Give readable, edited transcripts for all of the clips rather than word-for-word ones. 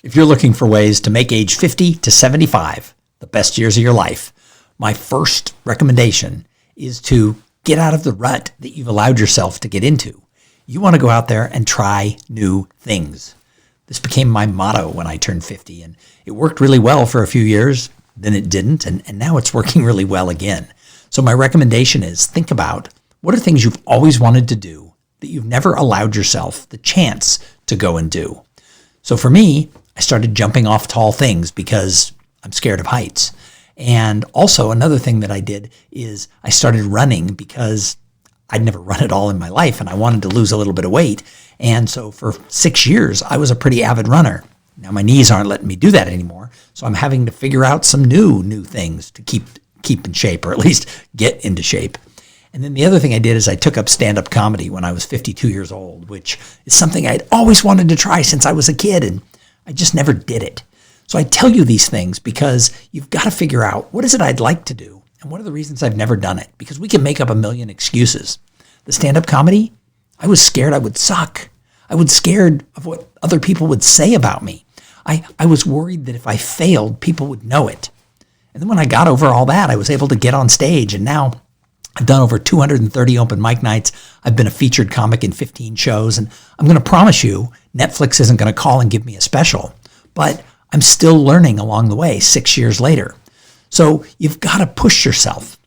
If you're looking for ways to make age 50 to 75 the best years of your life, my first recommendation is to get out of the rut that you've allowed yourself to get into. You want to go out there and try new things. This became my motto when I turned 50, and it worked really well for a few years, then it didn't, and now it's working really well again. So my recommendation is think about what are things you've always wanted to do that you've never allowed yourself the chance to go and do. So for me, I started jumping off tall things because I'm scared of heights. And also another thing that I did is I started running because I'd never run at all in my life and I wanted to lose a little bit of weight. And so for 6 years, I was a pretty avid runner. Now my knees aren't letting me do that anymore. So I'm having to figure out some new things to keep in shape, or at least get into shape. And then the other thing I did is I took up stand-up comedy when I was 52 years old, which is something I'd always wanted to try since I was a kid, and I just never did it. So I tell you these things because you've got to figure out what is it I'd like to do and what are the reasons I've never done it, because we can make up a million excuses. The stand-up comedy, I was scared I would suck. I was scared of what other people would say about me. I was worried that if I failed, people would know it. And then when I got over all that, I was able to get on stage, and now I've done over 230 open mic nights. I've been a featured comic in 15 shows, and I'm going to promise you, Netflix isn't going to call and give me a special, but I'm still learning along the way 6 years later. So you've got to push yourself.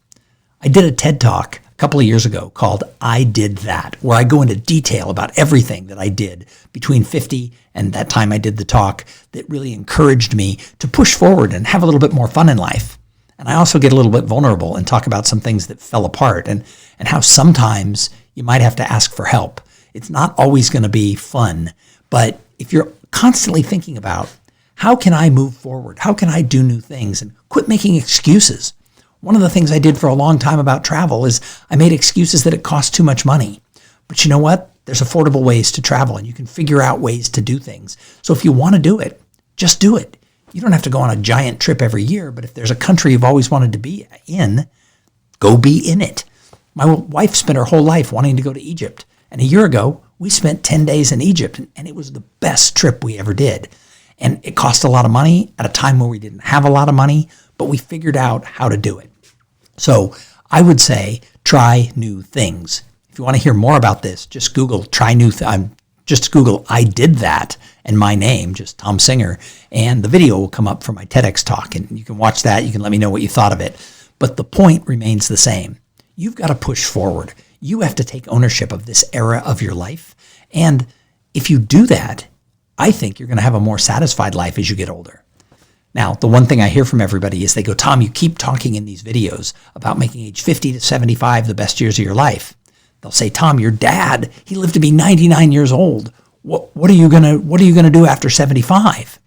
I did a TED Talk a couple of years ago called I Did That, where I go into detail about everything that I did between 50 and that time I did the talk that really encouraged me to push forward and have a little bit more fun in life. And I also get a little bit vulnerable and talk about some things that fell apart and how sometimes you might have to ask for help. It's not always going to be fun, but if you're constantly thinking about how can I move forward? How can I do new things? And quit making excuses. One of the things I did for a long time about travel is I made excuses that it cost too much money. But you know what? There's affordable ways to travel, and you can figure out ways to do things. So if you want to do it, just do it. You don't have to go on a giant trip every year, but if there's a country you've always wanted to be in, go be in it. My wife spent her whole life wanting to go to Egypt. And a year ago, we spent 10 days in Egypt, and it was the best trip we ever did. And it cost a lot of money at a time where we didn't have a lot of money, but we figured out how to do it. So I would say try new things. If you want to hear more about this, just Google just Google I Did That and my name, just Tom Singer, and the video will come up for my TEDx talk, and you can watch that. You can let me know what you thought of it. But the point remains the same. You've got to push forward. You have to take ownership of this era of your life. And if you do that, I think you're going to have a more satisfied life as you get older. Now, the one thing I hear from everybody is they go, Tom, you keep talking in these videos about making age 50 to 75 the best years of your life. They'll say, Tom, your dad, he lived to be 99 years old. What are you gonna do after 75?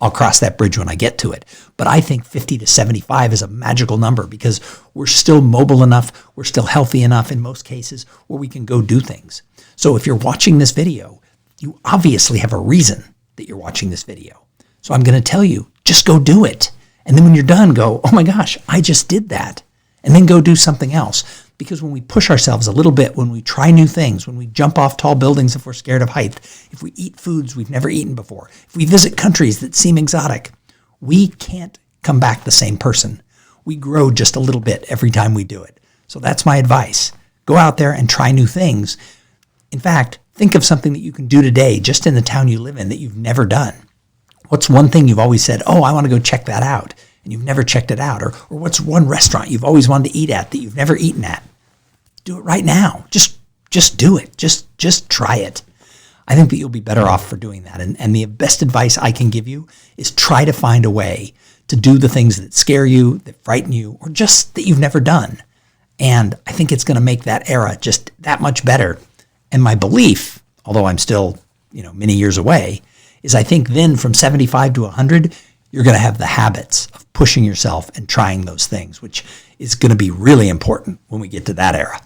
I'll cross that bridge when I get to it. But I think 50 to 75 is a magical number because we're still mobile enough, we're still healthy enough in most cases where we can go do things. So if you're watching this video, you obviously have a reason that you're watching this video. So I'm going to tell you, just go do it. And then when you're done, go, oh my gosh, I just did that. And then go do something else. Because when we push ourselves a little bit, when we try new things, when we jump off tall buildings if we're scared of height, if we eat foods we've never eaten before, if we visit countries that seem exotic, we can't come back the same person. We grow just a little bit every time we do it. So that's my advice. Go out there and try new things. In fact, think of something that you can do today just in the town you live in that you've never done. What's one thing you've always said, oh, I want to go check that out, and you've never checked it out? Or what's one restaurant you've always wanted to eat at that you've never eaten at? Do it right now. Just do it. Just try it. I think that you'll be better off for doing that. And the best advice I can give you is try to find a way to do the things that scare you, that frighten you, or just that you've never done. And I think it's going to make that era just that much better. And my belief, although I'm still, many years away, is I think then from 75 to 100, you're going to have the habits of pushing yourself and trying those things, which is going to be really important when we get to that era.